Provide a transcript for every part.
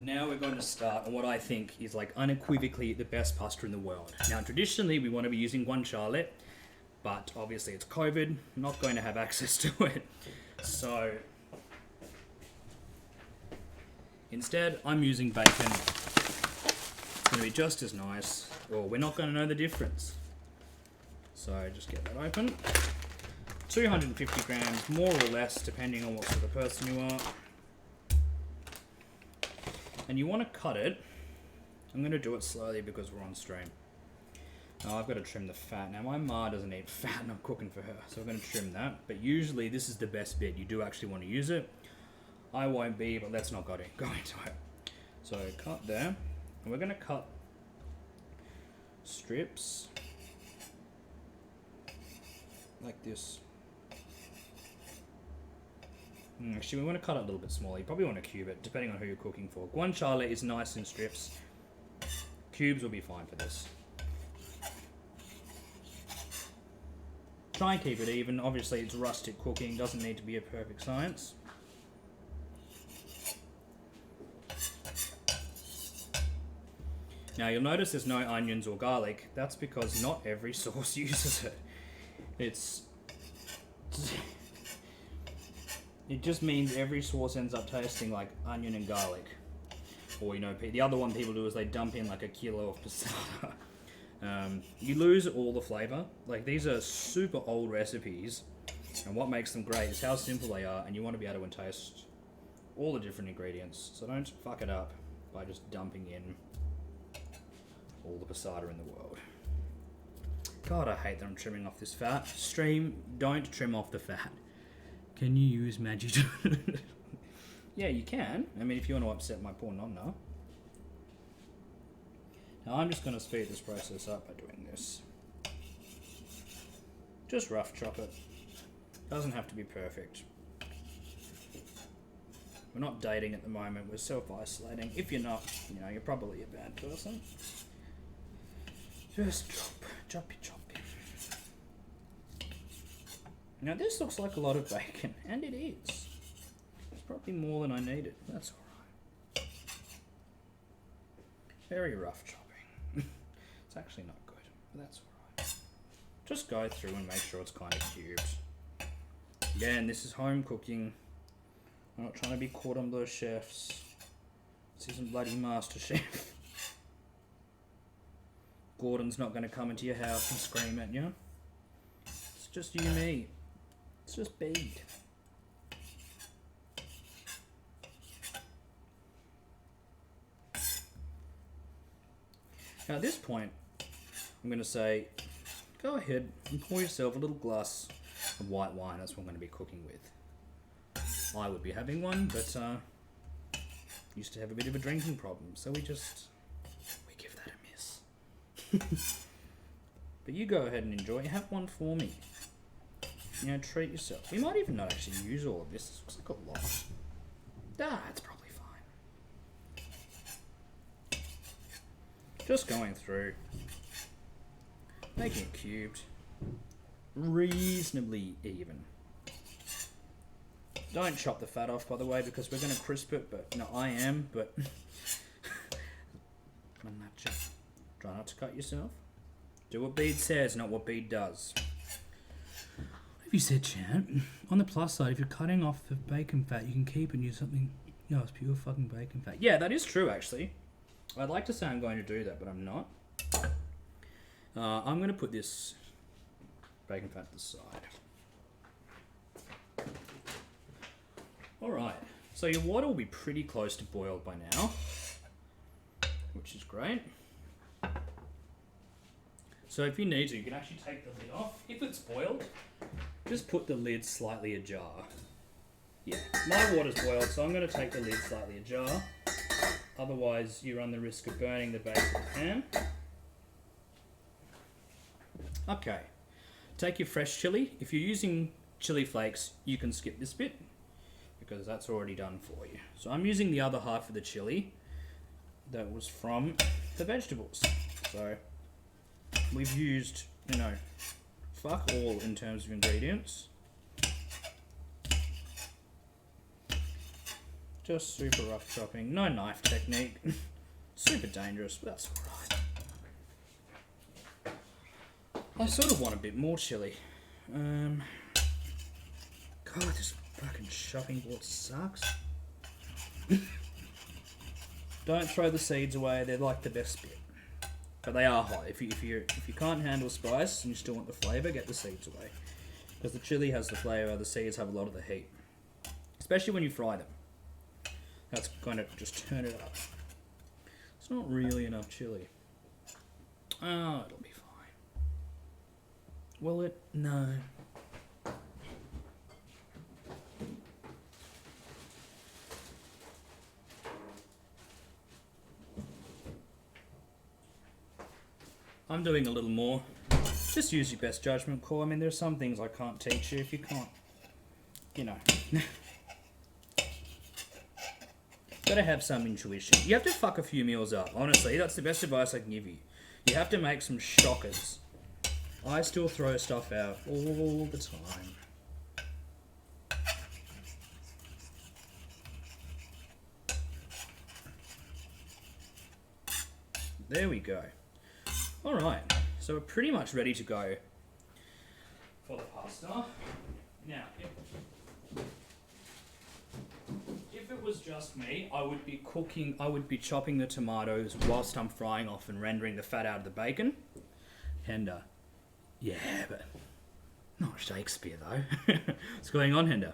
Now we're going to start on what I think is like unequivocally the best pasta in the world. Now traditionally we want to be using guanciale, but obviously it's COVID, not going to have access to it. So instead I'm using bacon. It's going to be just as nice, or we're not going to know the difference. So just get that open. 250 grams, more or less, depending on what sort of person you are. And you want to cut it. I'm going to do it slowly because we're on stream. Now I've got to trim the fat. Now my ma doesn't eat fat and I'm cooking for her, so I'm going to trim that. But usually this is the best bit. You do actually want to use it. I won't be, but let's not go into it. So cut there. And we're going to cut strips like this. Actually, we want to cut it a little bit smaller. You probably want to cube it, depending on who you're cooking for. Guanciale is nice in strips. Cubes will be fine for this. Try and keep it even. Obviously, it's rustic cooking. Doesn't need to be a perfect science. Now, you'll notice there's no onions or garlic. That's because not every sauce uses it. It just means every sauce ends up tasting like onion and garlic. Or, you know, the other one people do is they dump in like a kilo of passata. You lose all the flavour. Like, these are super old recipes. And what makes them great is how simple they are. And you want to be able to taste all the different ingredients. So don't fuck it up by just dumping in all the passata in the world. God, I hate that I'm trimming off this fat. Stream, don't trim off the fat. Can you use magic? Yeah, you can. I mean, if you want to upset my poor nonna. Now, I'm just going to speed this process up by doing this. Just rough chop it. Doesn't have to be perfect. We're not dating at the moment. We're self-isolating. If you're not, you know, you're probably a bad person. Just choppy. Now this looks like a lot of bacon, and it is. It's probably more than I needed. That's alright. Very rough chopping. It's actually not good, but that's alright. Just go through and make sure it's kind of cubed. Again, this is home cooking. I'm not trying to be cordon bleu chefs. This isn't bloody MasterChef. Gordon's not going to come into your house and scream at you. It's just you and me. It's just bead. Now at this point, I'm going to say, go ahead and pour yourself a little glass of white wine. That's what I'm going to be cooking with. I would be having one, but used to have a bit of a drinking problem, so we give that a miss. But you go ahead and enjoy it. Have one for me. You know, treat yourself. We might even not actually use all of this. This looks like a lot. It's probably fine. Just going through. Making it cubed. Reasonably even. Don't chop the fat off, by the way, because we're going to crisp it, but... No, I am, but... Try not to cut yourself. Do what Bede says, not what Bede does. What have you said, chat? On the plus side, if you're cutting off the bacon fat, you can keep and use something... No, it's pure fucking bacon fat. Yeah, that is true, actually. I'd like to say I'm going to do that, but I'm not. I'm going to put this bacon fat to the side. Alright, so your water will be pretty close to boiled by now, which is great. So if you need to, you can actually take the lid off. If it's boiled, just put the lid slightly ajar. Yeah, my water's boiled, so I'm going to take the lid slightly ajar. Otherwise, you run the risk of burning the base of the pan. Okay, take your fresh chili. If you're using chili flakes, you can skip this bit because that's already done for you. So I'm using the other half of the chili that was from the vegetables. So we've used, you know, fuck all in terms of ingredients. Just super rough chopping. No knife technique. Super dangerous, but that's alright. I sort of want a bit more chili. God, this fucking chopping board sucks. Don't throw the seeds away, they're like the best bit. But they are hot. If you can't handle spice and you still want the flavour, get the seeds away. Because the chili has the flavour, the seeds have a lot of the heat. Especially when you fry them. That's going to just turn it up. It's not really enough chili. Oh, it'll be fine. Will it? No. I'm doing a little more. Just use your best judgment call. I mean, there's some things I can't teach you if you can't, you know. Gotta have some intuition. You have to fuck a few meals up. Honestly, that's the best advice I can give you. You have to make some shockers. I still throw stuff out all the time. There we go. Alright, so we're pretty much ready to go for the pasta. Now, if it was just me, I would be chopping the tomatoes whilst I'm frying off and rendering the fat out of the bacon. Hender. Yeah, but not Shakespeare though. What's going on, Hender?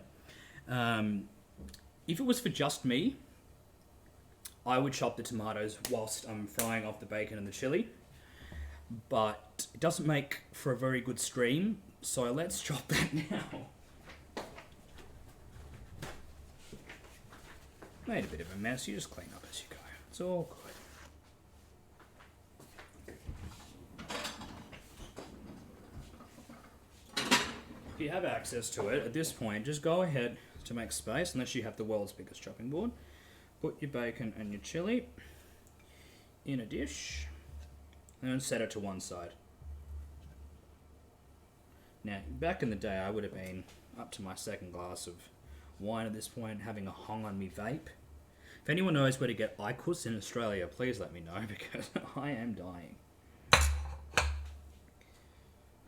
If it was for just me, I would chop the tomatoes whilst I'm frying off the bacon and the chili. But it doesn't make for a very good stream, so let's chop that now. Made a bit of a mess, you just clean up as you go. It's all good. If you have access to it, at this point, just go ahead to make space, unless you have the world's biggest chopping board. Put your bacon and your chili in a dish, and set it to one side. Now, back in the day, I would have been up to my second glass of wine at this point, having a hung on me vape. If anyone knows where to get Icus in Australia, please let me know, because I am dying.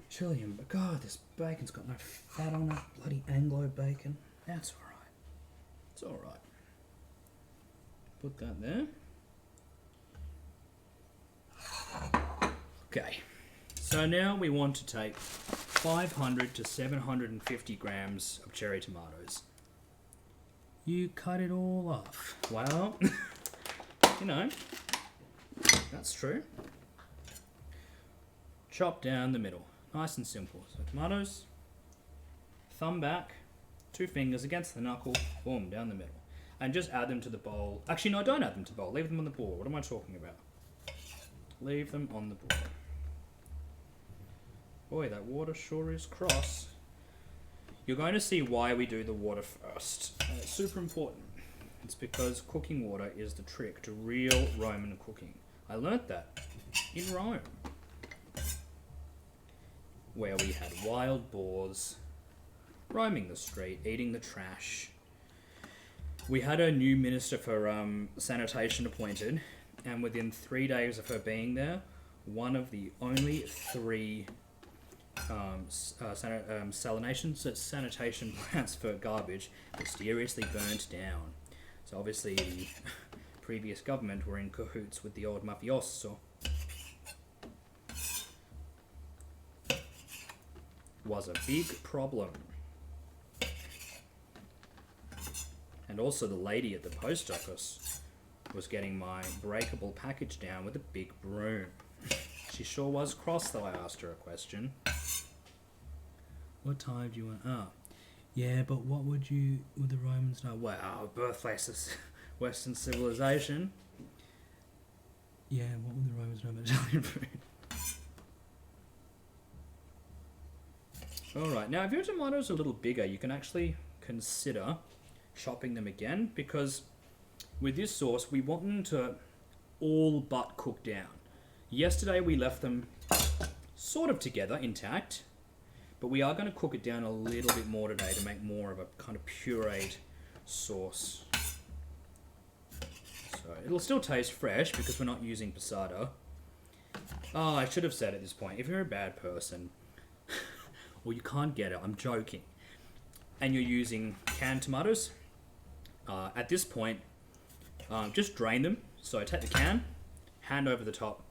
Chili and... God, this bacon's got no fat on it. Bloody Anglo bacon. That's alright. It's alright. Put that there. Okay. So now we want to take 500 to 750 grams of cherry tomatoes. You cut it all off. Well, you know, that's true. Chop down the middle. Nice and simple. So tomatoes, thumb back, 2 fingers against the knuckle, boom, down the middle. And just add them to the bowl. Actually, no, don't add them to the bowl. Leave them on the board. What am I talking about? Leave them on the board. Boy, that water sure is cross. You're going to see why we do the water first. It's super important. It's because cooking water is the trick to real Roman cooking. I learnt that in Rome, where we had wild boars roaming the street, eating the trash. We had a new minister for sanitation appointed, and within 3 days of her being there, one of the only 3 sanitation plants for garbage mysteriously burnt down. So obviously the previous government were in cahoots with the old mafioso. Was a big problem. And also the lady at the post office was getting my breakable package down with a big broom. She sure was cross, though I asked her a question. What time do you want? Oh, yeah, but what would the Romans know? Well, birthplace of Western civilization. Yeah, what would the Romans know about Italian food? Alright, now if your tomatoes are a little bigger, you can actually consider chopping them again, because with this sauce, we want them to all but cook down. Yesterday we left them sort of together, intact, but we are going to cook it down a little bit more today to make more of a kind of pureed sauce. So it'll still taste fresh because we're not using passata. Oh, I should have said at this point, if you're a bad person, or you can't get it, I'm joking, and you're using canned tomatoes, at this point, just drain them. So take the can, hand over the top,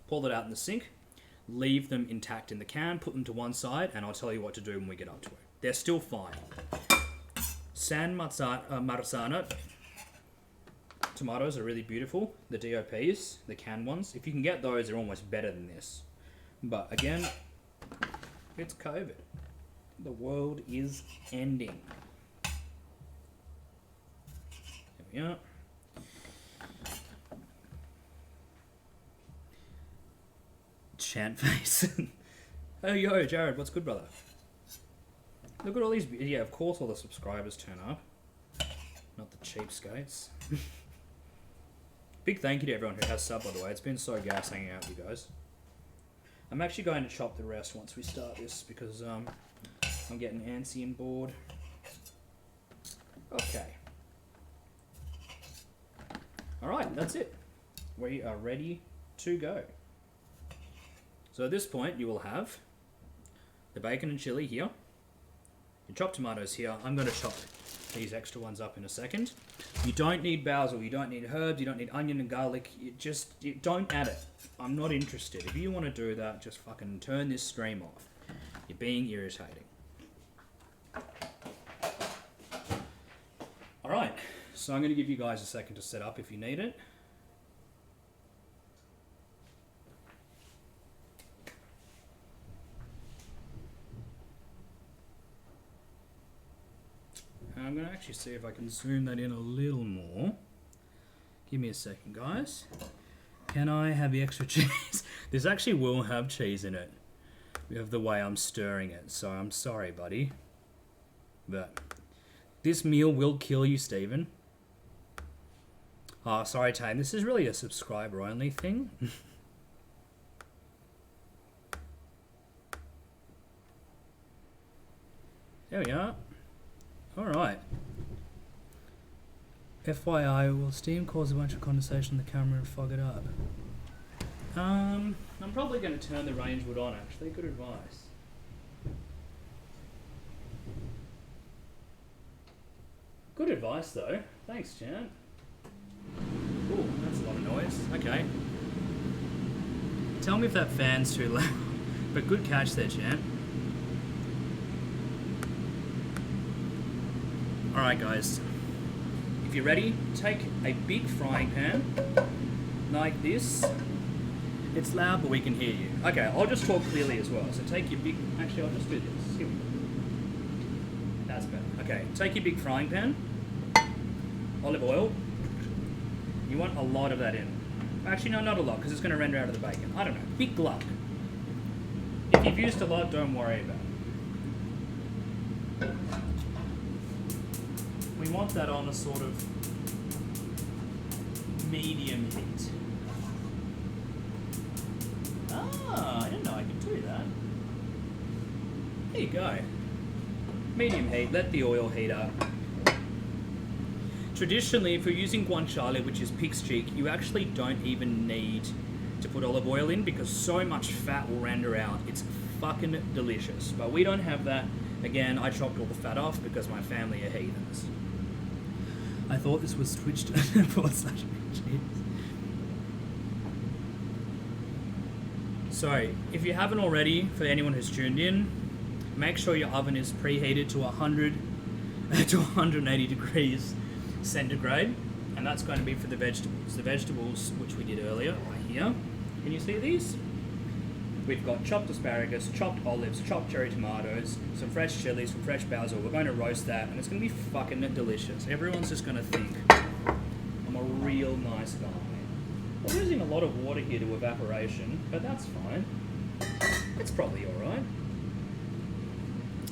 pull it out in the sink, leave them intact in the can, put them to one side, and I'll tell you what to do when we get up to it. They're still fine. San Marzano tomatoes are really beautiful. The DOPs, the canned ones. If you can get those, they're almost better than this. But again, it's COVID. The world is ending. There we are. Chant face. Oh, yo, Jared, what's good, brother? Look at all these. Yeah, of course all the subscribers turn up. Not the cheapskates. Big thank you to everyone who has subbed, by the way. It's been so gas hanging out with you guys. I'm actually going to chop the rest once we start this because I'm getting antsy and bored. Okay. Alright, that's it. We are ready to go. So at this point, you will have the bacon and chili here. Your chopped tomatoes here. I'm going to chop these extra ones up in a second. You don't need basil, you don't need herbs, you don't need onion and garlic. You don't add it. I'm not interested. If you want to do that, just fucking turn this stream off. You're being irritating. Alright, so I'm going to give you guys a second to set up if you need it. I'm going to actually see if I can zoom that in a little more. Give me a second, guys. Can I have the extra cheese? This actually will have cheese in it of the way I'm stirring it, so I'm sorry, buddy. But this meal will kill you, Stephen. Oh, sorry, Tane. This is really a subscriber-only thing. There we are. Alright. FYI, will steam cause a bunch of condensation on the camera and fog it up? I'm probably going to turn the range wood on, actually. Good advice. Good advice, though. Thanks, Chan. Ooh, that's a lot of noise. Okay. Tell me if that fan's too loud. But good catch there, Chan. Alright guys, if you're ready, take a big frying pan, like this. It's loud but we can hear you. Okay, I'll just talk clearly as well. So take your big, actually I'll just do this. Here we go. That's better. Okay, take your big frying pan, olive oil. You want a lot of that in. Actually no, not a lot, because it's going to render out of the bacon. I don't know, big glug. If you've used a lot, don't worry about it. We want that on a sort of medium heat. Ah, I didn't know I could do that. There you go. Medium heat, let the oil heat up. Traditionally, if you're using guanciale, which is pig's cheek, you actually don't even need to put olive oil in because so much fat will render out. It's fucking delicious. But we don't have that. Again, I chopped all the fat off because my family are heathens. I thought this was switched for such cheese. So, if you haven't already, for anyone who's tuned in, make sure your oven is preheated to 100 to 180 degrees centigrade, and that's going to be for the vegetables. The vegetables, which we did earlier, right here. Can you see these? We've got chopped asparagus, chopped olives, chopped cherry tomatoes, some fresh chilies, some fresh basil. We're going to roast that, and it's going to be fucking delicious. Everyone's just going to think I'm a real nice guy. We're losing a lot of water here to evaporation, but that's fine. It's probably alright.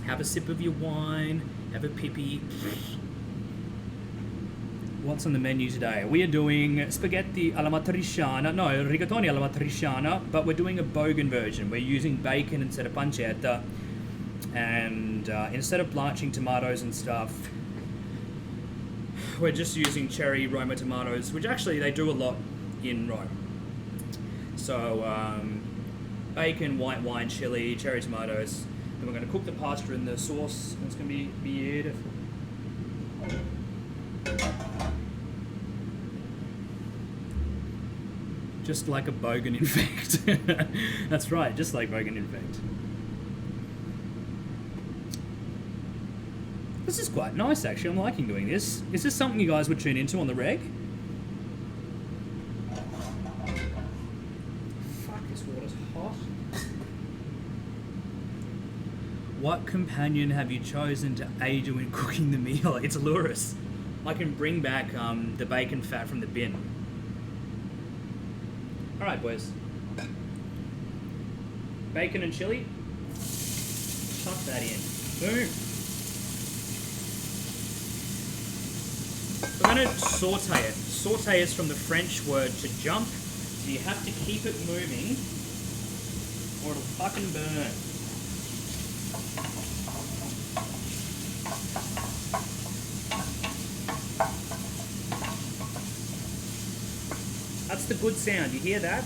Have a sip of your wine, have a pippy. What's on the menu today? We are doing spaghetti alla matriciana, no, rigatoni alla matriciana, but we're doing a bogan version. We're using bacon instead of pancetta, and instead of blanching tomatoes and stuff, we're just using cherry Roma tomatoes, which actually they do a lot in Rome. So bacon, white wine, chili, cherry tomatoes. And we're going to cook the pasta in the sauce. And it's going to be beautiful. Just like a bogan infect. That's right, just like bogan infect. This is quite nice, actually. I'm liking doing this. Is this something you guys would tune into on the reg? Fuck, this water's hot. What companion have you chosen to aid you in cooking the meal? It's Luris. I can bring back the bacon fat from the bin. Alright, boys. Bacon and chili. Chuck that in. Boom. We're going to saute it. Saute is from the French word to jump, so you have to keep it moving or it'll fucking burn. That's the good sound. You hear that?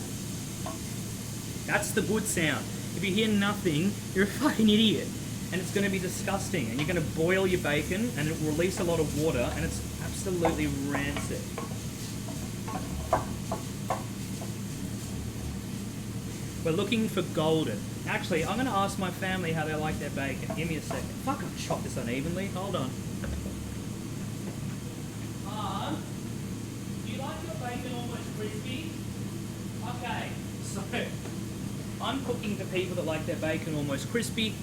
That's the good sound. If you hear nothing, you're a fucking idiot. And it's going to be disgusting. And you're going to boil your bacon and it will release a lot of water and it's absolutely rancid. We're looking for golden. Actually, I'm going to ask my family how they like their bacon. Give me a second. Fuck, I've chopped this unevenly. Hold on. Do you like your bacon almost crispy? Okay, so I'm cooking for people that like their bacon almost crispy.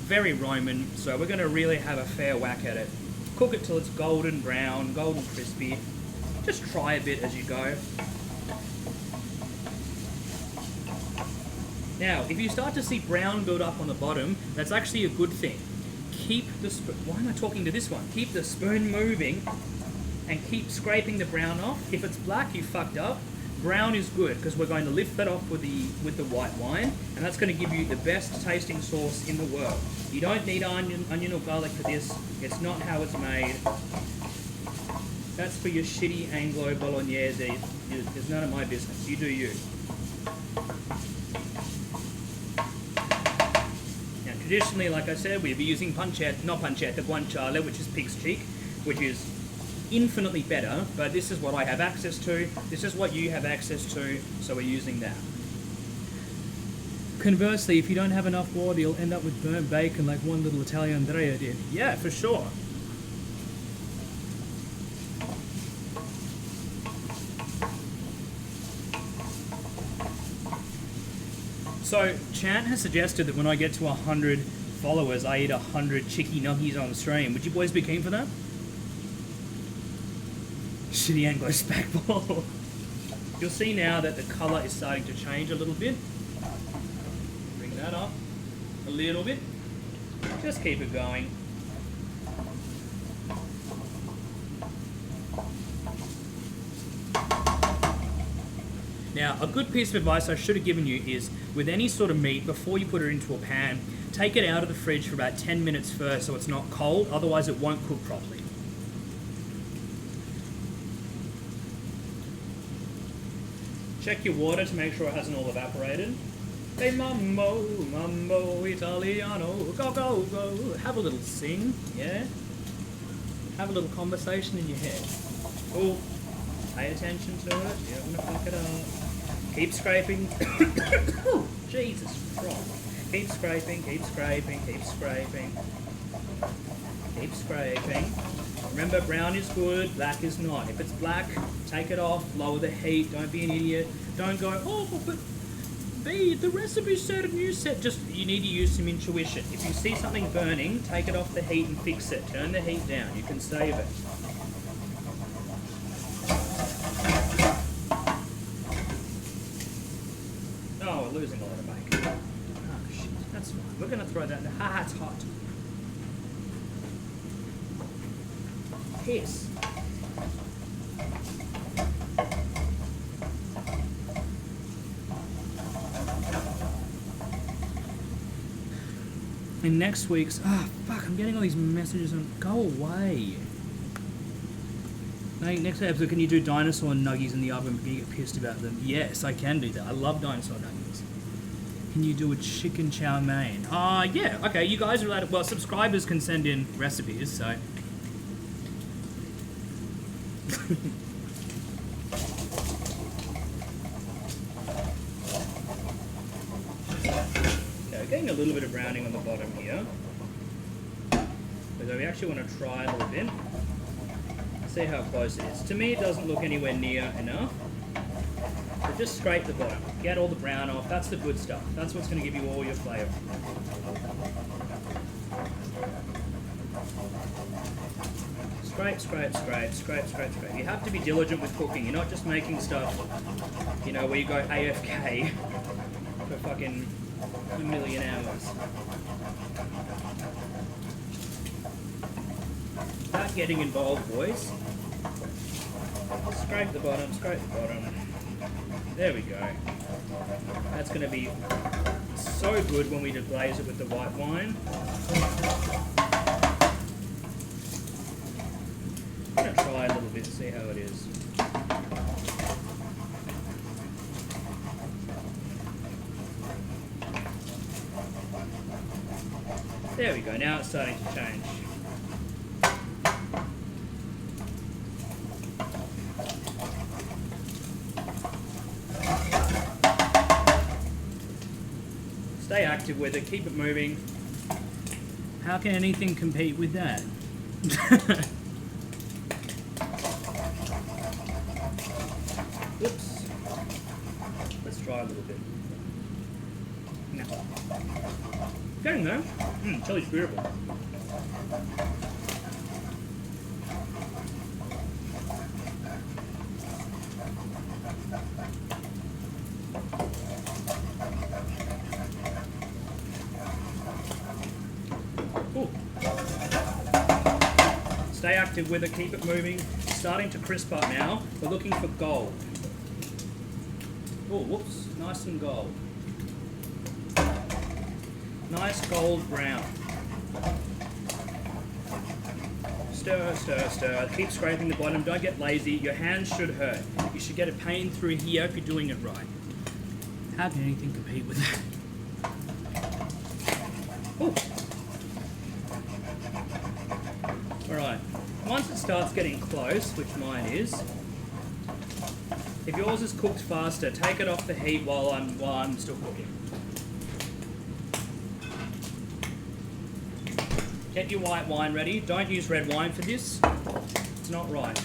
Very Roman, so we're going to really have a fair whack at it. Cook it till it's golden brown, golden crispy. Just try a bit as you go. Now, if you start to see brown build up on the bottom, that's actually a good thing. Keep the spoon, why am I talking to this one? Keep the spoon moving and keep scraping the brown off. If it's black, you fucked up. Brown is good because we're going to lift that off with the white wine, and that's going to give you the best tasting sauce in the world. You don't need onion or garlic for this. It's not how it's made. That's for your shitty Anglo Bolognese. It's none of my business. You do you. Now, traditionally, like I said, we'll be using pancetta, not pancetta, guanciale, which is pig's cheek, which is infinitely better, but this is what I have access to. This is what you have access to, so we're using that. Conversely, if you don't have enough water, you'll end up with burnt bacon like one little Italian Andrea did. Yeah, for sure. So, Chan has suggested that when I get to 100 followers, I eat 100 chicky nuggies on stream. Would you boys be keen for that? Shitty Anglo spackball. You'll see now that the colour is starting to change a little bit. Bring that up a little bit. Just keep it going. Now, a good piece of advice I should have given you is, with any sort of meat, before you put it into a pan, take it out of the fridge for about 10 minutes first so it's not cold, otherwise it won't cook properly. Check your water to make sure it hasn't all evaporated. Hey mambo, mambo italiano, go, go, go. Have a little sing, yeah? Have a little conversation in your head. Oh, pay attention to it, you don't want to fuck it up. Keep scraping. Jesus Christ. Keep scraping, keep scraping, keep scraping. Keep scraping. Remember, brown is good, black is not. If it's black, take it off, lower the heat, don't be an idiot. Don't go, oh, but B, the recipe said and you said. Just, you need to use some intuition. If you see something burning, take it off the heat and fix it. Turn the heat down, you can save it. Oh, we're losing a lot of bacon. Oh, shit, that's fine. We're going to throw that in. Ha, it's hot. Piss. In next week's... fuck, I'm getting all these messages on... Go away. Next episode, can you do dinosaur nuggies in the oven and get pissed about them? Yes, I can do that. I love dinosaur nuggies. Can you do a chicken chow mein? Yeah. Okay, you guys are allowed to... Well, subscribers can send in recipes, so... Okay, getting a little bit of browning on the bottom here. So we actually want to try a little bit. See how close it is. To me, it doesn't look anywhere near enough. So just scrape the bottom. Get all the brown off. That's the good stuff. That's what's going to give you all your flavour. Scrape, scrape, scrape, scrape, scrape, scrape. You have to be diligent with cooking. You're not just making stuff, you know, where you go AFK for fucking a million hours. Start getting involved, boys. Scrape the bottom, scrape the bottom. There we go. That's going to be so good when we deglaze it with the white wine. I'm going to try a little bit and see how it is. There we go, now it's starting to change. Stay active with it, keep it moving. How can anything compete with that? Oops. Let's try a little bit. No. Getting there. Chili's beautiful. Ooh. Stay active with it, keep it moving. Starting to crisp up now. We're looking for gold. Oh, whoops, nice and gold. Nice gold brown. Stir, stir, stir. Keep scraping the bottom. Don't get lazy. Your hands should hurt. You should get a pain through here if you're doing it right. How can anything compete with that? Ooh. Alright. Once it starts getting close, which mine is, if yours is cooked faster, take it off the heat while I'm still cooking. Get your white wine ready. Don't use red wine for this. It's not right.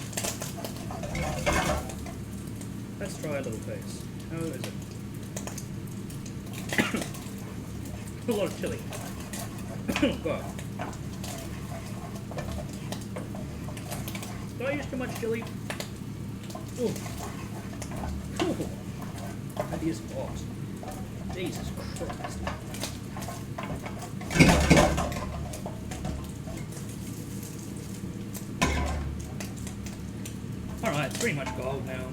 Let's try a little piece. How is it? A lot of chili. God. Did I use too much chili? Ooh. Ooh. That is hot. Jesus Christ. Alright, it's pretty much gold now.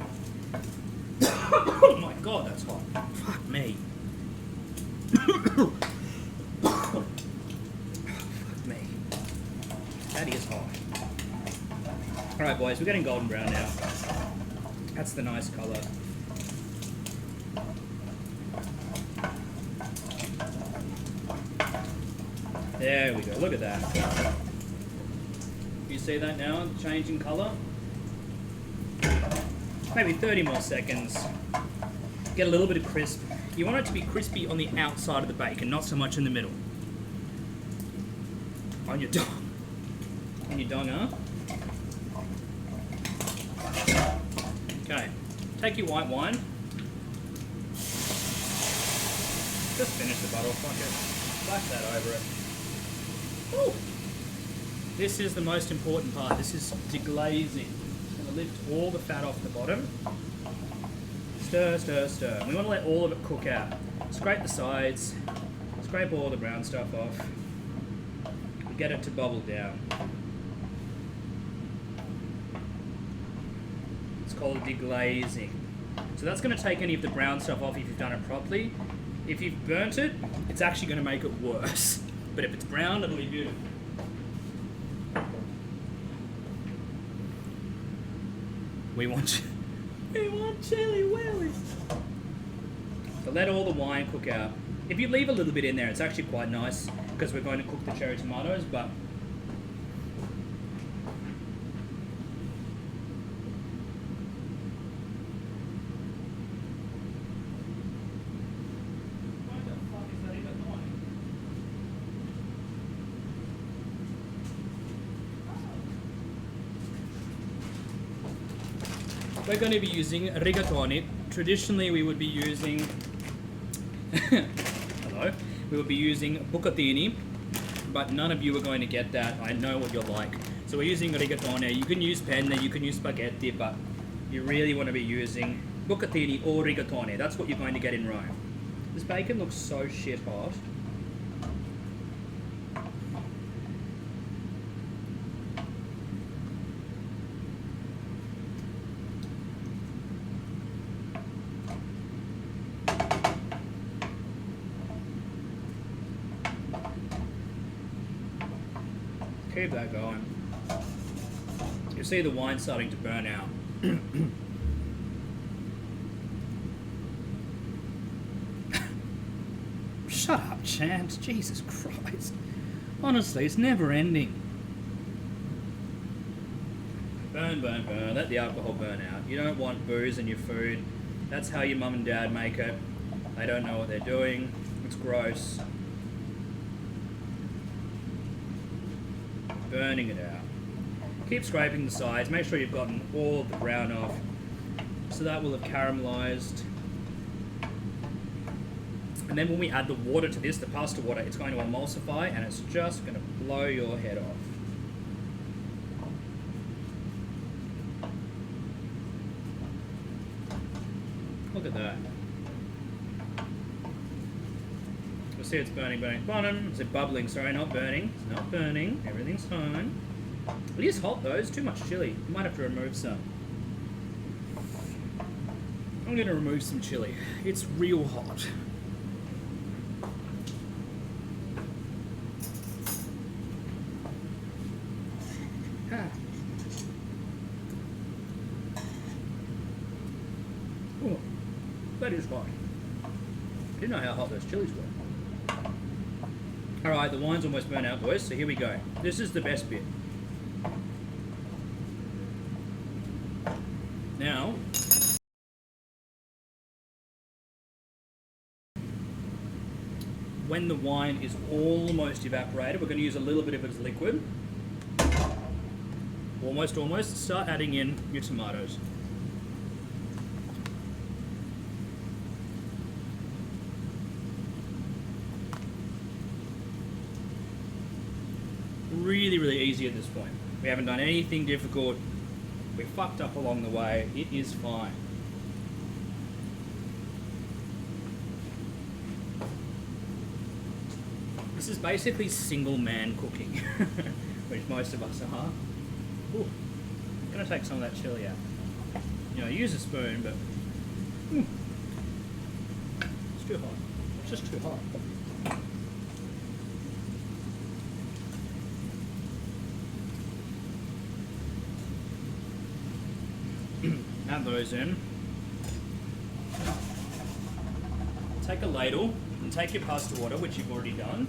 Oh my god, that's hot. Fuck me. Fuck me. That is hot. Alright boys, we're getting golden brown now. That's the nice colour. There we go, look at that. You see that now, changing colour? Maybe 30 more seconds. Get a little bit of crisp. You want it to be crispy on the outside of the bacon, not so much in the middle. On your dong. On your dong, huh? Okay. Take your white wine. Just finish the butter, fuck it. Splash that over it. Ooh. This is the most important part. This is deglazing. Lift all the fat off the bottom. Stir, stir, stir. We want to let all of it cook out. Scrape the sides. Scrape all the brown stuff off. Get it to bubble down. It's called deglazing. So that's going to take any of the brown stuff off if you've done it properly. If you've burnt it, it's actually going to make it worse. But if it's brown, it'll be beautiful. We want chili willy. So let all the wine cook out. If you leave a little bit in there, it's actually quite nice because we're going to cook the cherry tomatoes, but we're going to be using rigatoni. Traditionally, we would be using hello. We would be using bucatini, but none of you are going to get that. I know what you're like. So we're using rigatoni. You can use penne, you can use spaghetti, but you really want to be using bucatini or rigatoni. That's what you're going to get in Rome. This bacon looks so shit hot. Keep that going. You see the wine starting to burn out. Shut up, Chance. Jesus Christ. Honestly, it's never ending. Burn, burn, burn. Let the alcohol burn out. You don't want booze in your food. That's how your mum and dad make it. They don't know what they're doing. It's gross. Burning it out. Keep scraping the sides. Make sure you've gotten all of the brown off. So that will have caramelized. And then when we add the water to this, the pasta water, it's going to emulsify and it's just going to blow your head off. Look at that. You'll see it's burning, burning. Bottom. Is it bubbling? Sorry, not burning. It's not burning. Everything's fine. It is hot though. It's too much chili. I might have to remove some. I'm going to remove some chili. It's real hot. Oh, that is hot. I didn't know how hot those chilies were. Alright, the wine's almost burnt out, boys, so here we go. This is the best bit. Now, when the wine is almost evaporated, we're going to use a little bit of it as liquid. Almost, start adding in your tomatoes. Really, really easy at this point. We haven't done anything difficult. We fucked up along the way. It is fine. This is basically single man cooking, which most of us are. Ooh, I'm gonna take some of that chili out. You know, use a spoon, but it's too hot. It's just too hot. Add those in. Take a ladle and take your pasta water, which you've already done.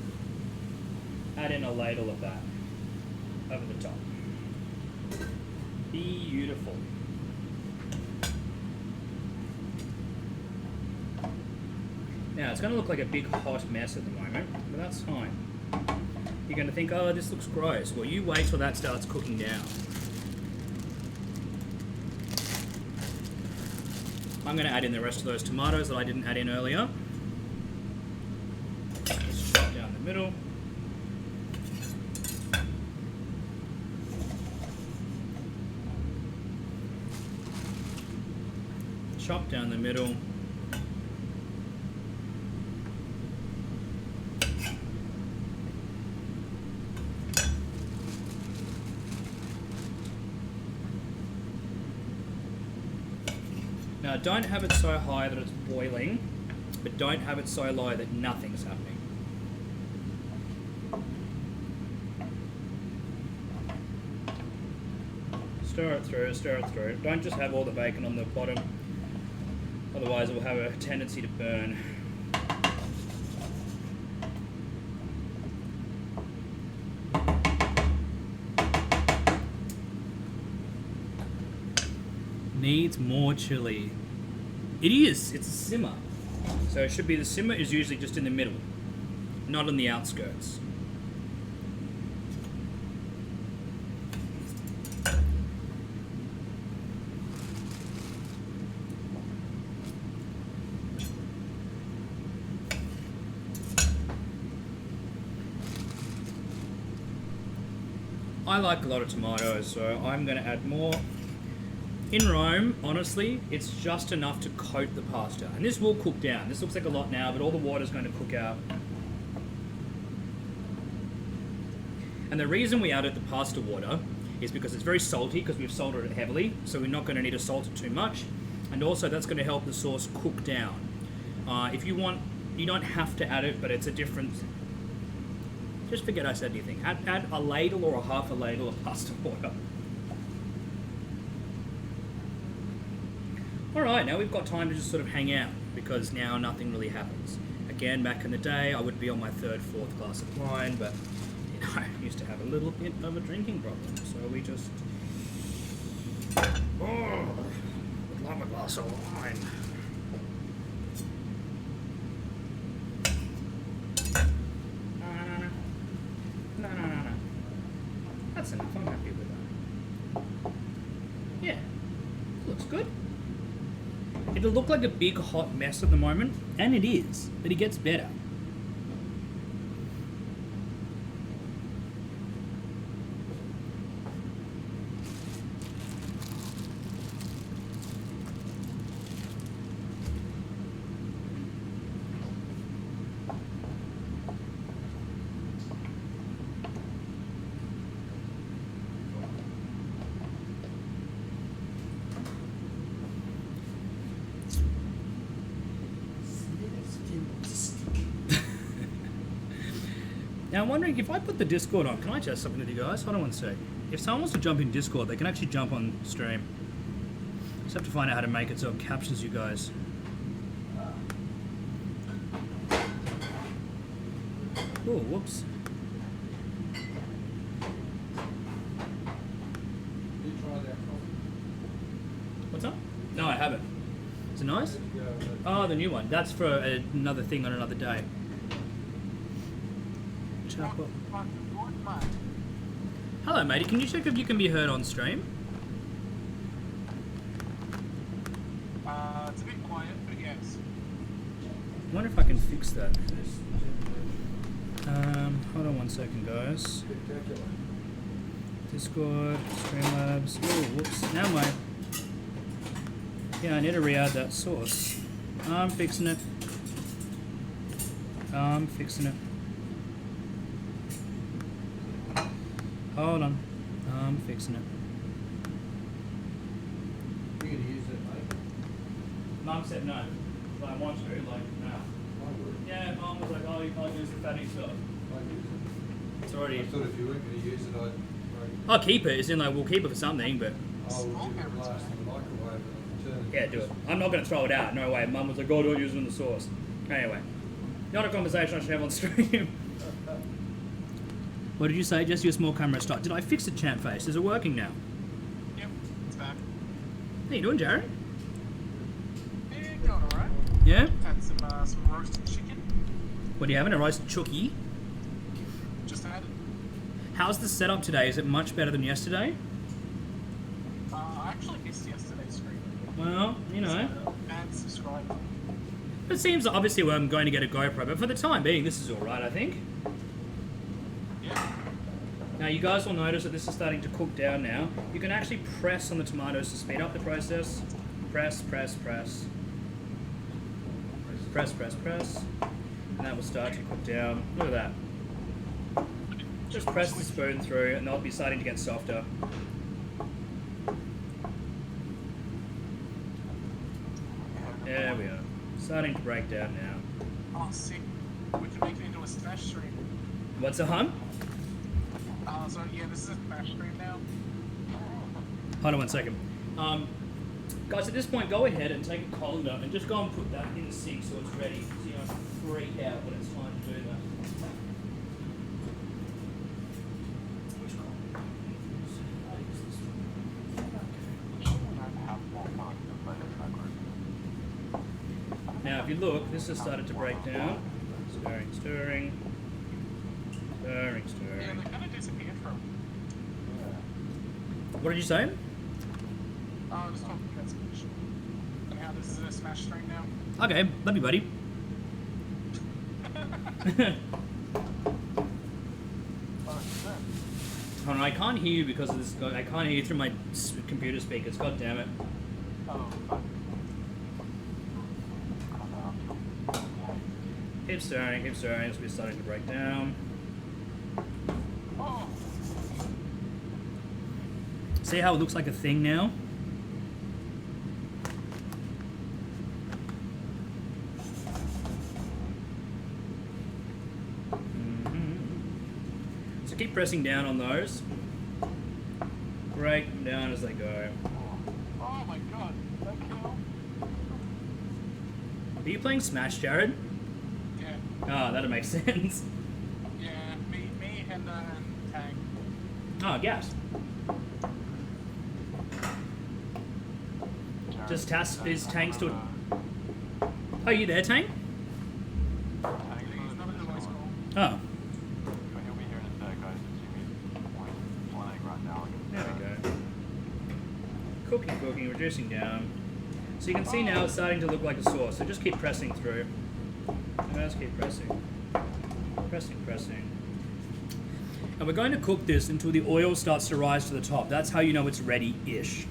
Add in a ladle of that over the top. Beautiful. Now, it's going to look like a big hot mess at the moment, but that's fine. You're going to think, oh, this looks gross. Well, you wait till that starts cooking down. I'm going to add in the rest of those tomatoes that I didn't add in earlier. Just chop down the middle. Chop down the middle. Now don't have it so high that it's boiling, but don't have it so low that nothing's happening. Stir Stir it through, stir it through. Don't just have all the bacon on the bottom, otherwise it will have a tendency to burn. Needs more chili. It is, it's a simmer. So it should be, the simmer is usually just in the middle, not on the outskirts. I like a lot of tomatoes, so I'm going to add more. In Rome, honestly, it's just enough to coat the pasta. And this will cook down. This looks like a lot now, but all the water's going to cook out. And the reason we added the pasta water is because it's very salty, because we've salted it heavily, so we're not going to need to salt it too much. And also that's going to help the sauce cook down. If you want, you don't have to add it, but it's a different... Just forget I said anything. Add a ladle or a half a ladle of pasta water. Alright, now we've got time to just sort of hang out, because now nothing really happens. Again, back in the day, I would be on my third, fourth glass of wine, but, you know, I used to have a little bit of a drinking problem, so we just... Oh, would love a glass of wine. No. That's enough, I'm happy with that. Yeah, looks good. It'll look like a big hot mess at the moment, and it is, but it gets better. Now I'm wondering, if I put the Discord on, can I test something with you guys? Hold on one sec. If someone wants to jump in Discord, they can actually jump on stream. Just have to find out how to make it so it captures you guys. Oh, whoops. What's up? No, I haven't. Is it nice? Oh, the new one. That's for another thing on another day. Hello, matey. Can you check if you can be heard on stream? It's a bit quiet, but yes. I wonder if I can fix that. Hold on one second, guys. Discord, Streamlabs. Oh, whoops. Now my... Yeah, I need to re-add that source. I'm fixing it. I'm fixing it. Hold on. I'm fixing it. You're going to use it, mate? Mum said no. But I want to, like, no. I would. Yeah, Mum was like, oh, you can't use the fatty stuff. I'd use it. It's already... I thought if you weren't going to use it, I'd... I'll keep it. It's in like, we'll keep it for something, but... I would give it a blast in the microwave and turn it. Yeah, do it. I'm not going to throw it out. No way. Mum was like, oh, don't use it in the sauce. Anyway. Not a conversation I should have on stream. What did you say? Just your small camera start. Did I fix the champ face? Is it working now? Yep, it's back. How you doing, Jared? Yeah, going alright. Yeah? Had some roasted chicken. What are you having? A roasted chookie? Just had it. How's the setup today? Is it much better than yesterday? I actually missed yesterday's stream. Well, you know. So, and subscribe. It seems obviously I'm going to get a GoPro, but for the time being, this is alright, I think. Yeah. Now, you guys will notice that this is starting to cook down now. You can actually press on the tomatoes to speed up the process. Press, press, press. Press, press, press. And that will start to cook down. Look at that. Just press the spoon through and they'll be starting to get softer. There we are. Starting to break down now. Oh, sick. We can make it into a smash stream. What's a hum? So yeah, this is a smash stream now. Hold on 1 second. Guys, at this point, go ahead and take a colander and just go and put that in the sink so it's ready. So you don't freak out when it's time to do that. Which colander? Now, if you look, this has started to break down. Stirring, stirring. Stirring, Yeah, stirring. they kind of disappeared from. What did you say? I was talking about Smash. And how this is a Smash stream now. Okay, love you, buddy. Hold on, I can't hear you because of this. I can't hear you through my computer speakers. God damn it. Oh, fuck. Keep stirring, keep stirring. It's starting to break down. Oh. See how it looks like a thing now? So keep pressing down on those. Break them down as they go. Oh my god. That kill? Are you playing Smash, Jared? Yeah. Ah, that'll make sense. Yeah, me, Henda, and Tang. Oh, gas. Is Tang still... Oh, you there, Tang? He's not in the voice call. Oh, But he'll be here in a sec, guys. Just see me playing right now. there we go. Cooking, cooking, reducing down. So you can see now it's starting to look like a sauce. So just keep pressing through. Just keep pressing. Pressing, pressing. And we're going to cook this until the oil starts to rise to the top. That's how you know it's ready-ish.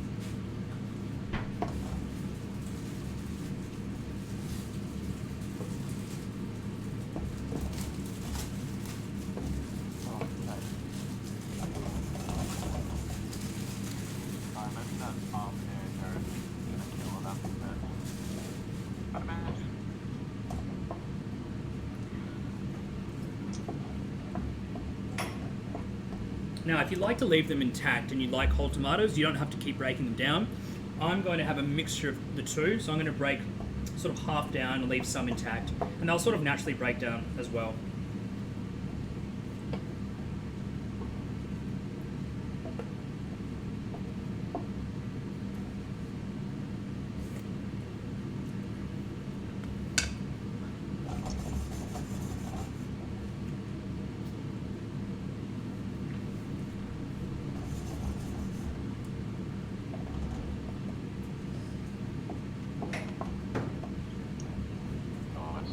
Maybe that Jared is gonna kill on that bit. I'd imagine. Now, if you like to leave them intact and you like whole tomatoes, you don't have to keep breaking them down. I'm going to have a mixture of the two, so I'm going to break sort of half down and leave some intact, and they'll sort of naturally break down as well. Nice.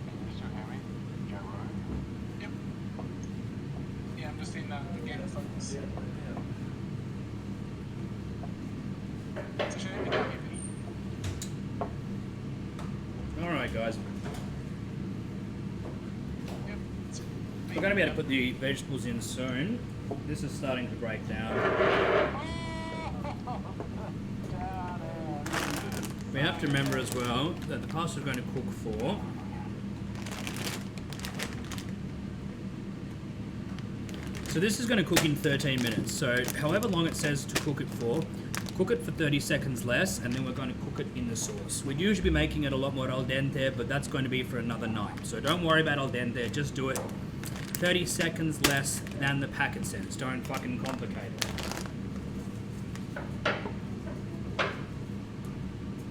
Can you still hear me? Jared? Yep. Yeah, I'm just in game focus. It's a shame you can't hear me. Alright, guys. Yep. It's We're going to be able to put the vegetables in soon. This is starting to break down. We have to remember as well that the pasta is going to cook for... So this is going to cook in 13 minutes. So however long it says to cook it for 30 seconds less, and then we're going to cook it in the sauce. We'd usually be making it a lot more al dente, but that's going to be for another night. So don't worry about al dente, just do it 30 seconds less than the packet says. Don't fucking complicate it.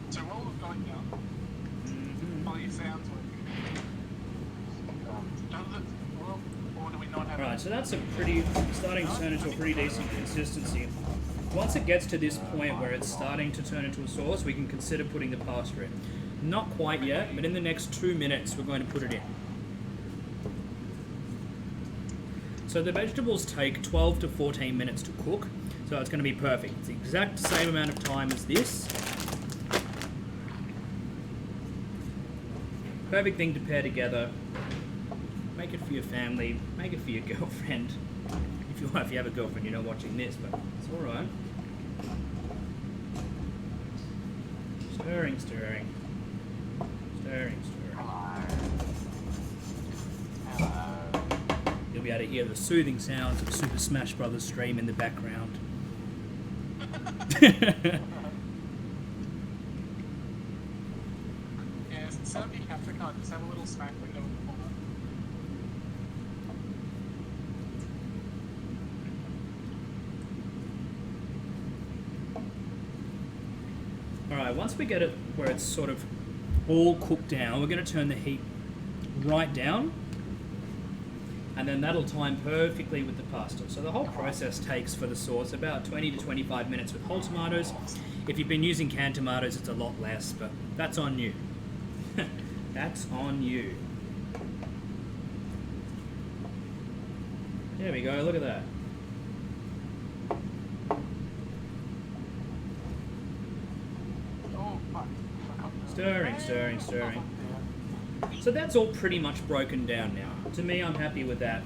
So while we've got you, while your sound's working, does it, well, or do we not have Alright, so that's a pretty, starting to turn into a pretty decent consistency. Once it gets to this point where it's starting to turn into a sauce, we can consider putting the pasta in. Not quite yet, but in the next 2 minutes we're going to put it in. So the vegetables take 12 to 14 minutes to cook, so it's going to be perfect. It's the exact same amount of time as this. Perfect thing to pair together. Make it for your family, make it for your girlfriend. If you have a girlfriend, you're not watching this, but it's alright. Stirring, stirring. Stirring, stirring. Hello. You'll be able to hear the soothing sounds of Super Smash Bros. Stream in the background. Yeah, instead of being capture card, just have a little smack window in the corner. Alright, once we get it where it's sort of all cooked down, we're going to turn the heat right down, and then that'll time perfectly with the pasta. So the whole process takes for the sauce about 20 to 25 minutes with whole tomatoes. If you've been using canned tomatoes, it's a lot less, but that's on you. That's on you. There we go, look at that. Oh, fuck. Stirring, stirring, stirring. So that's all pretty much broken down now. To me, I'm happy with that.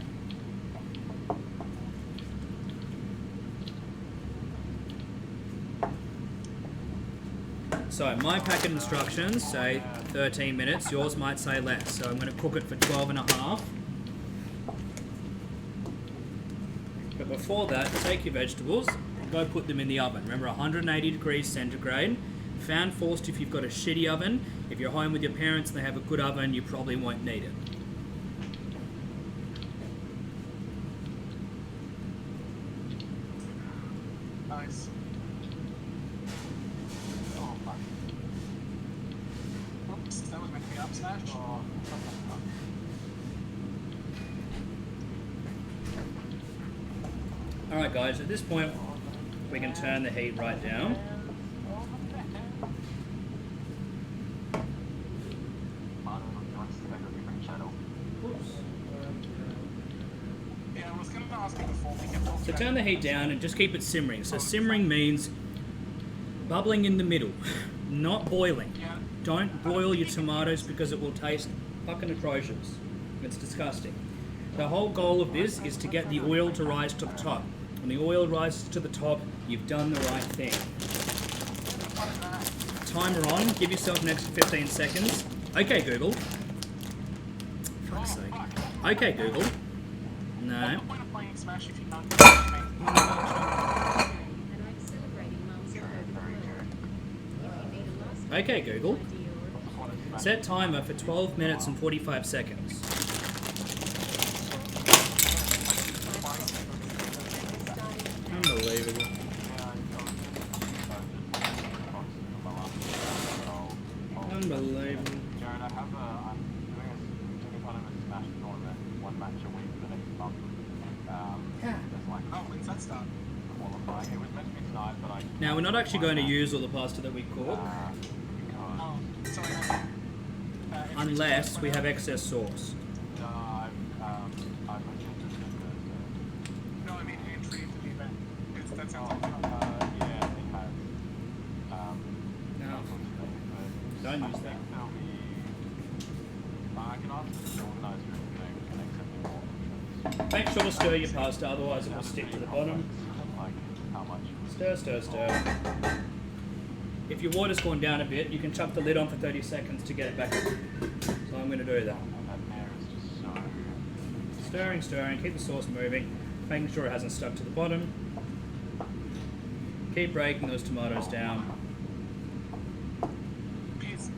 So my packet instructions say 13 minutes, yours might say less. So I'm going to cook it for 12 and a half. But before that, take your vegetables and go put them in the oven. Remember, 180 degrees centigrade. Fan forced if you've got a shitty oven. If you're home with your parents and they have a good oven, you probably won't need it. Nice. Oh, fuck. Oops, that was meant to be up smash. Oh, Alright guys, at this point, we can turn the heat right down. Yeah, I was going to ask you before we kept talking So about turn the heat down and just keep it simmering. So simmering means bubbling in the middle, not boiling. Yeah. Don't boil your tomatoes because it will taste fucking atrocious. It's disgusting. The whole goal of this is to get the oil to rise to the top. When the oil rises to the top, you've done the right thing. Timer on, give yourself an extra 15 seconds. Okay, Google. Fuck's sake. Okay, Google. No. What's the point of playing Smash if you can't do And I'm celebrating Mum's all over the world. If you need a last Okay, Google. idea or Set timer for 12 minutes and 45 seconds. Unbelievable. Unbelievable. Jared, I'm doing a kind of a Smash tournament, one match a week for the next month. There's like Oh, when's that start? qualifying. It was meant to be tonight, but I Now, we're not actually going to use all the pasta that we cook, because Oh, sorry. unless we have excess sauce. I've adjusted the No, I mean entry for the event. Because that sounds like fun. yeah, it has. No, don't use that. There'll be. I can ask the organizer if they can accept more. Make sure to stir your pasta, otherwise it will stick to the bottom. Like how much? Stir, stir, stir. If your water's gone down a bit, you can chuck the lid on for 30 seconds to get it back up. So I'm going to do that. That air is just so. Stirring, stirring, keep the sauce moving, making sure it hasn't stuck to the bottom. Keep breaking those tomatoes down. Please.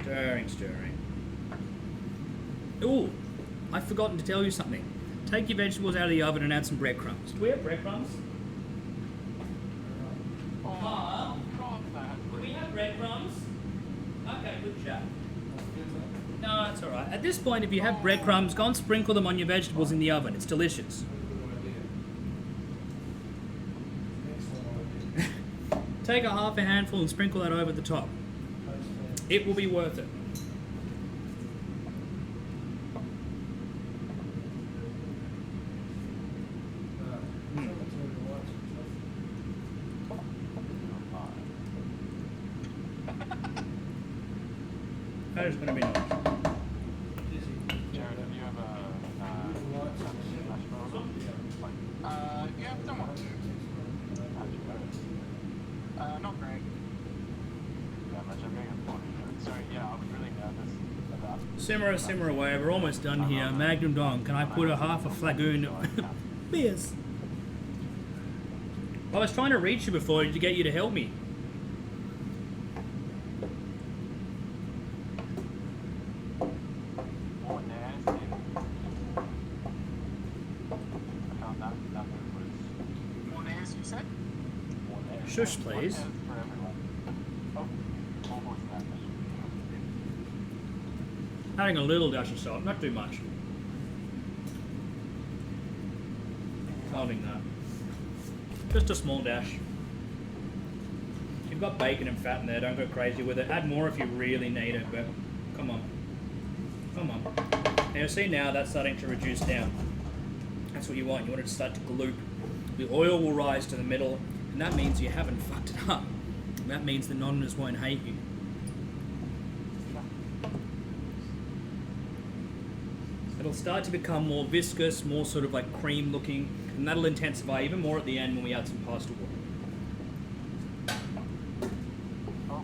Stirring, stirring. Ooh, I've forgotten to tell you something. Take your vegetables out of the oven and add some breadcrumbs. Do we have breadcrumbs? Oh, God, Do we have breadcrumbs? Okay, good chat. No, it's alright. At this point, if you have breadcrumbs, go and sprinkle them on your vegetables in the oven. It's delicious. Take a half a handful and sprinkle that over the top. It will be worth it. That is going to be nice. Jared, have you ever Smash Bros? Like, Yeah, don't want to. how'd you go? much. I'm getting a 40. So yeah, I was really nervous about. Simmer away. We're almost done here. Magnum Dong, can I put a half a flagoon of beers? I was trying to reach you before to get you to help me. More nasty. I found that move was More names, you said? more nasty. Shush, please. For everyone. Oh, almost that. Adding a little dash of salt, not too much. Holding that. Just a small dash. You've got bacon and fat in there, don't go crazy with it. Add more if you really need it, but come on. Come on. Now see now that's starting to reduce down. That's what you want. You want it to start to gloop. The oil will rise to the middle, and that means you haven't fucked it up. That means the non-ners won't hate you. It'll start to become more viscous, more sort of like cream looking, and that'll intensify even more at the end when we add some pasta water. Oh.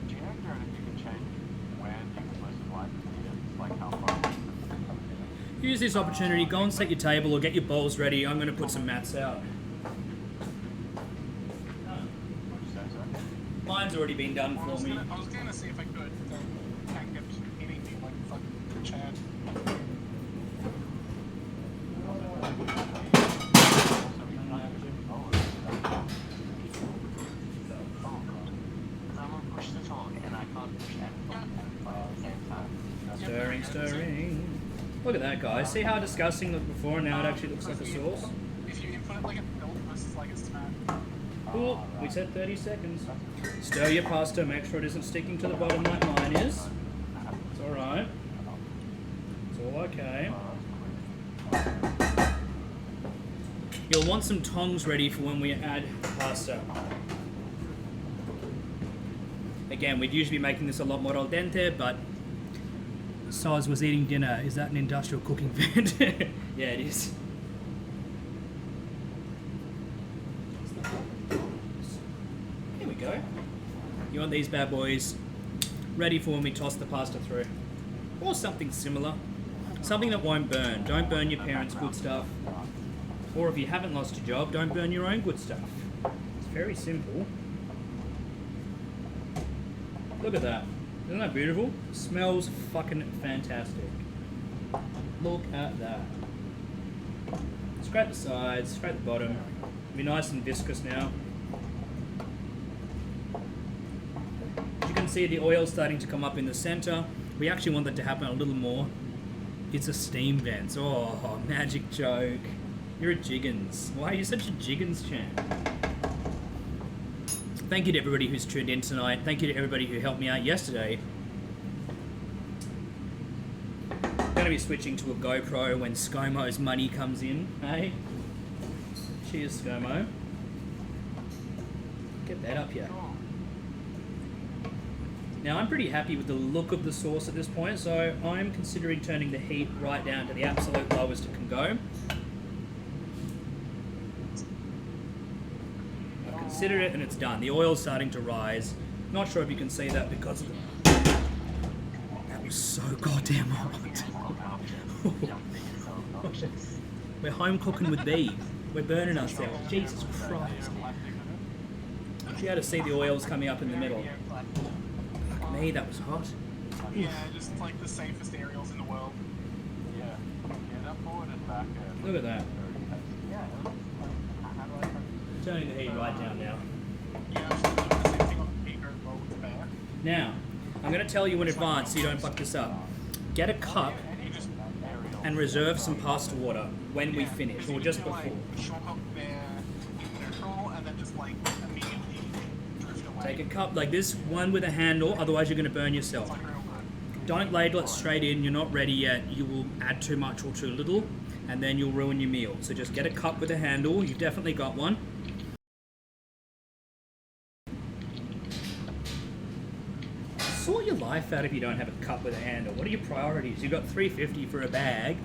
Do you know, Jared, if you can change where the explosive light is, like how far? Use this opportunity, go and set your table or get your bowls ready. I'm going to put some mats out. Would you say so? Mine's already been done I for was me. gonna see if I could. Can't get eating me like fucking Chad. Stirring. Look at that, guys. See how disgusting it looked before and now it actually looks like a sauce? If you input it like a milk versus like a smack. Cool. We said 30 seconds. Stir your pasta, make sure it isn't sticking to the bottom like mine is. It's alright. It's all okay. You'll want some tongs ready for when we add pasta. Again, we'd usually be making this a lot more al dente, but Soz was eating dinner. Is that an industrial cooking vent? Yeah, it is. Here we go. You want these bad boys ready for when we toss the pasta through. Or something similar. Something that won't burn. Don't burn your parents' good stuff. Or if you haven't lost your job, don't burn your own good stuff. It's very simple. Look at that. Isn't that beautiful? Smells fucking fantastic. Look at that. Scrape the sides, scrape the bottom. It'll be nice and viscous now. As you can see, the oil's starting to come up in the center. We actually want that to happen a little more. It's a steam vent. Oh, magic joke. You're a Jiggins. Why are you such a Jiggins champ? Thank you to everybody who's tuned in tonight. Thank you to everybody who helped me out yesterday. I'm going to be switching to a GoPro when ScoMo's money comes in. Hey? Cheers, ScoMo. Get that up here. Now, I'm pretty happy with the look of the sauce at this point, so I'm considering turning the heat right down to the absolute lowest it can go. I've considered it and it's done. The oil's starting to rise. Not sure if you can see that because of the... That was so goddamn hot. We're home cooking with these. We're burning ourselves. Jesus Christ. You had to see the oils coming up in the middle. Fuck me, that was hot. Yeah, just like the safest aerials in the world. Yeah. Get up forward and back. Look at that. Yeah, it looks like, how do I... Turning the heat right down now. Yeah, I was doing the same thing on the beaker as well with the bear. Now, I'm going to tell you in advance so you don't fuck this up. Get a cup And you just and reserve some pasta water when we finish, or just before. Short up bear in neutral and then just like immediately drift away. Take a cup like this, one with a handle, otherwise you're going to burn yourself. It's like real good. Don't ladle it straight in, you're not ready yet. You will add too much or too little, and then you'll ruin your meal. So just get a cup with a handle, you've definitely got one. Sort your life out if you don't have a cup with a handle. What are your priorities? You've got $3.50 for a bag.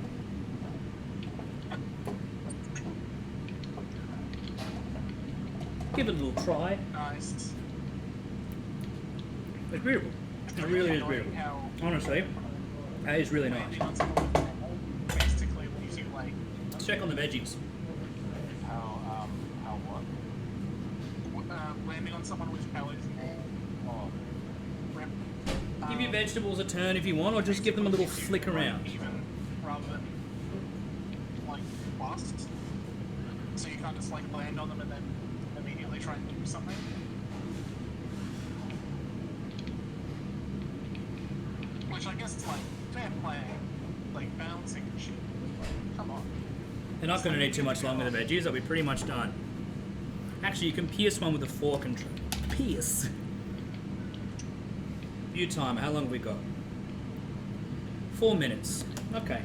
Give it a little try. Nice. It's beautiful. It really is Annoying beautiful. how Honestly, that is really nice. landing on someone basically leaves you like Let's check on the veggies. How what? landing on someone with calories Oh, rep. Give your vegetables a turn if you want, or just give them a little flick around. Even rather than like fast. So you can't just like land on them and then immediately try and do something. Which I guess is like fair play, like balancing and shit. Come on. They're not going to need too much longer, the veggies. They'll be pretty much done. Actually, you can pierce one with a fork and pierce. View time. How long have we got? 4 minutes. Okay.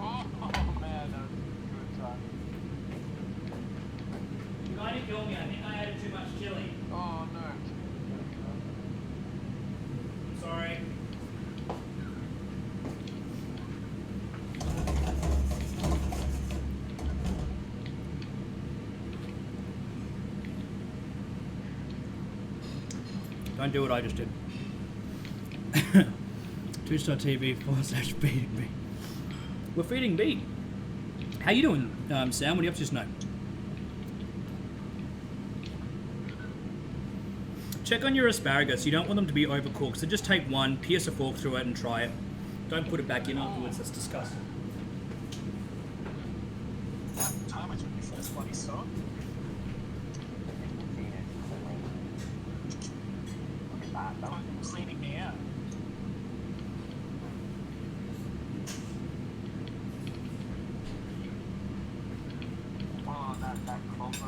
oh man, that was good time. You're going to kill me. I think I added too much chili. Oh no. Sorry. Don't do what I just did. Twitch.tv/feeding me. We're feeding B. How you doing, Sam? What are you up to tonight? Check on your asparagus. You don't want them to be overcooked. So just take one, pierce a fork through it and try it. Don't put it back in afterwards. That's disgusting. What time I took my first bloody stop? I'm cleaning me out. Oh, that combo.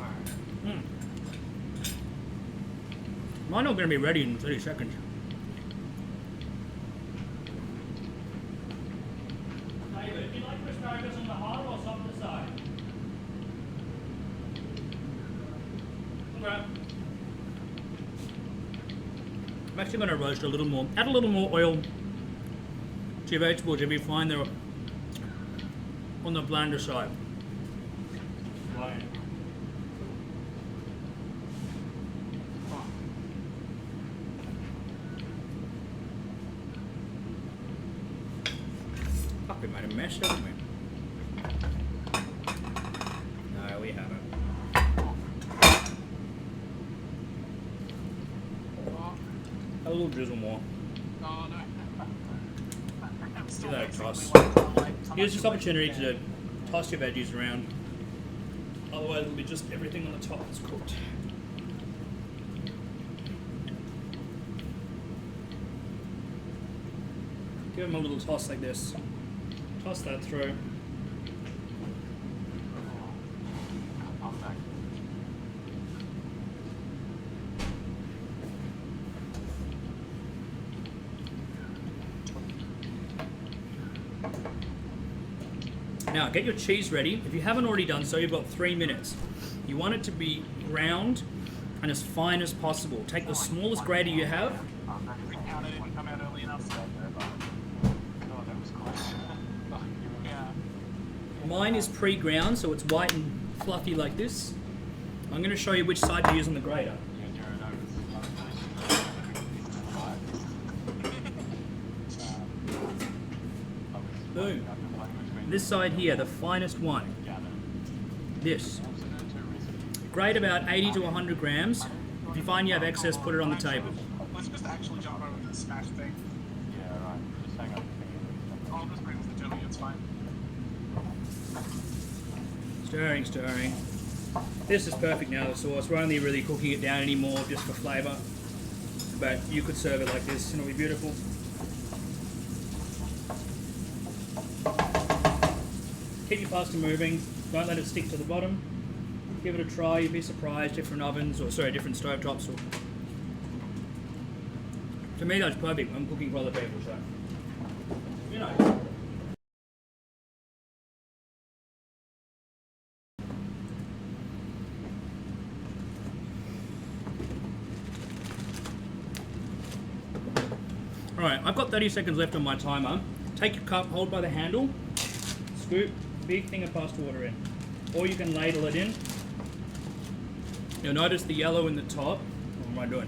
Mine not going to be ready in 30 seconds. David, do you like your asparagus on the harder or softer side? Okay. I'm actually going to roast a little more. Add a little more oil to your vegetables if you find they're on the blander side. Fuck, we made a mess, haven't we? No, we haven't. A little drizzle more. Oh no. I'm still Give that a basically toss. like, how Here's much this you opportunity like to toss your veggies around. Otherwise, it'll be just everything on the top that's cooked. Give them a little toss like this. Toss that through. I'm back. Now, get your cheese ready. If you haven't already done so, you've got 3 minutes. You want it to be ground and as fine as possible. Take the smallest grater you have. Count it didn't come out early enough. Oh, that was close. Yeah. Mine is pre-ground, so it's white and fluffy like this. I'm going to show you which side to use on the grater. Boom. This side here, the finest one. This. Grate about 80 to 100 grams. If you find you have excess, put it on the table. Let's just actually jump over to the smash thing. Yeah, right. Just hang up. I'll just bring the jelly, it's fine. Stirring, stirring. This is perfect now, the sauce. We're only really cooking it down anymore just for flavour. But you could serve it like this and it'll be beautiful. Keep your pasta moving. Don't let it stick to the bottom. Give it a try. You'd be surprised. Different ovens, or sorry, different stove tops. Or... To me, that's perfect. I'm cooking for other people, so you know. Alright, I've got 30 seconds left on my timer. Take your cup, hold by the handle, scoop a big thing of pasta water in. Or you can ladle it in. You'll notice the yellow in the top. What am I doing?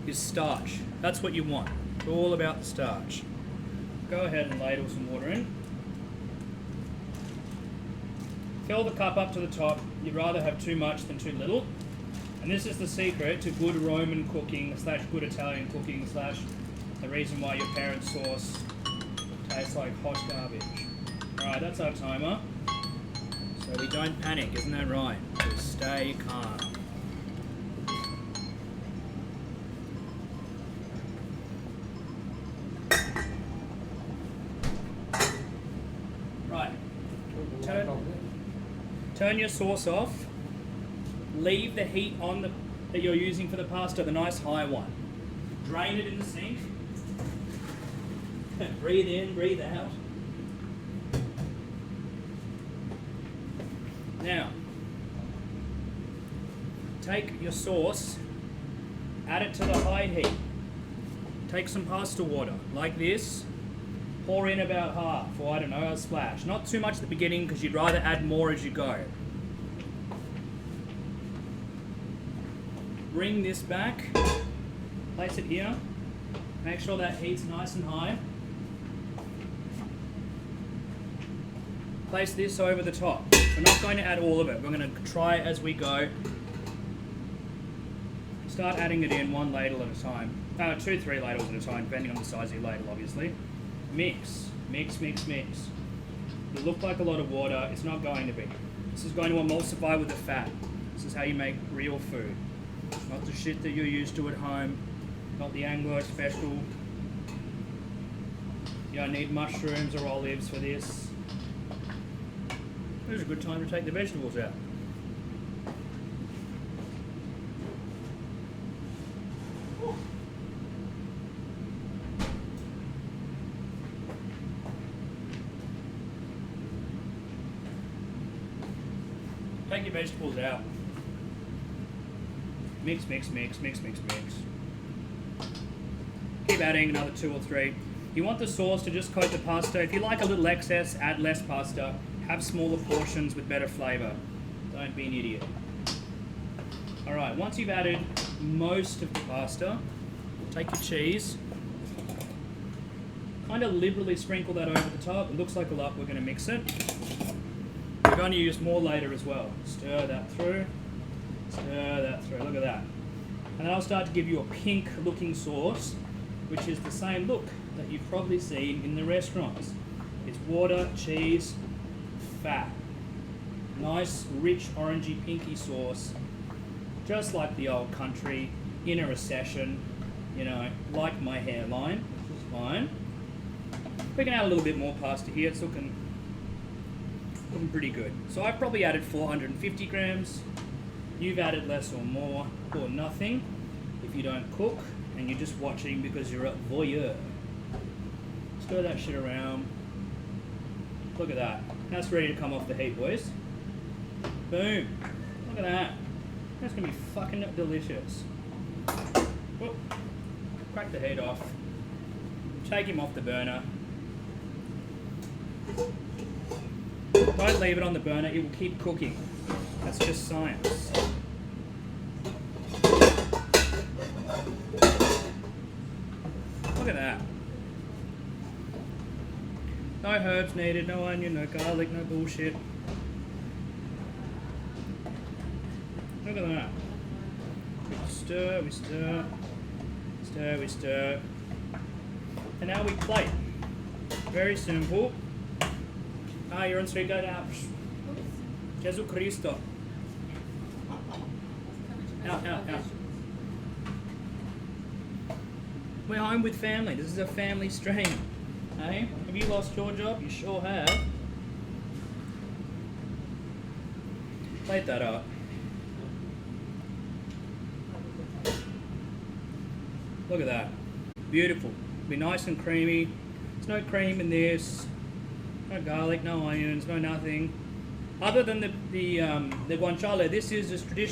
Is starch. That's what you want. It's all about the starch. Go ahead and ladle some water in. Fill the cup up to the top. You'd rather have too much than too little. And this is the secret to good Roman cooking / good Italian cooking / the reason why your parents' sauce tastes like hot garbage. Alright, that's our timer. So we don't panic, isn't that right? Just stay calm. Right. Turn your sauce off. Leave the heat on that you're using for the pasta, the nice high one. Drain it in the sink. Breathe in, breathe out. Now, take your sauce, add it to the high heat. Take some pasta water, like this. Pour in about half, or I don't know, a splash. Not too much at the beginning, because you'd rather add more as you go. Bring this back, place it here. Make sure that heat's nice and high. Place this over the top. We're not going to add all of it. We're going to try as we go. Start adding it in one ladle at a time. 2-3 ladles at a time, depending on the size of your ladle, obviously. Mix, mix, mix, mix. It'll look like a lot of water. It's not going to be. This is going to emulsify with the fat. This is how you make real food. Not the shit that you're used to at home. Not the Anglo special. You don't need mushrooms or olives for this. This is a good time to take the vegetables out. Take your vegetables out. Mix, mix, mix, mix, mix, mix. Keep adding another 2 or 3. You want the sauce to just coat the pasta. If you like a little excess, add less pasta. Have smaller portions with better flavour. Don't be an idiot. Alright, once you've added most of the pasta, take your cheese. Kind of liberally sprinkle that over the top. It looks like a lot. We're going to mix it. We're going to use more later as well. Stir that through. Stir that through. Look at that. And then I'll start to give you a pink looking sauce, which is the same look that you've probably seen in the restaurants. It's water, cheese, fat. Nice, rich, orangey, pinky sauce. Just like the old country, in a recession, you know, like my hairline, which is fine. We can add a little bit more pasta here. It's looking pretty good. So I've probably added 450 grams. You've added less or more, or nothing, if you don't cook and you're just watching because you're a voyeur. Stir that shit around. Look at that. That's ready to come off the heat, boys. Boom. Look at that. That's going to be fucking delicious. Whoop. Crack the heat off. Take him off the burner. Don't leave it on the burner, it will keep cooking. That's just science. Look at that. No herbs needed, no onion, no garlic, no bullshit. Look at that. We stir, we stir, stir, we stir. And now we plate. Very simple. You're on street, go down. Jesus Cristo. Out, out, out. We're home with family. This is a family stream. Hey? Have you lost your job? You sure have. Plate that up. Look at that. Beautiful. Be nice and creamy. There's no cream in this. No garlic, no onions, no nothing. Other than the guanciale, this is just traditional.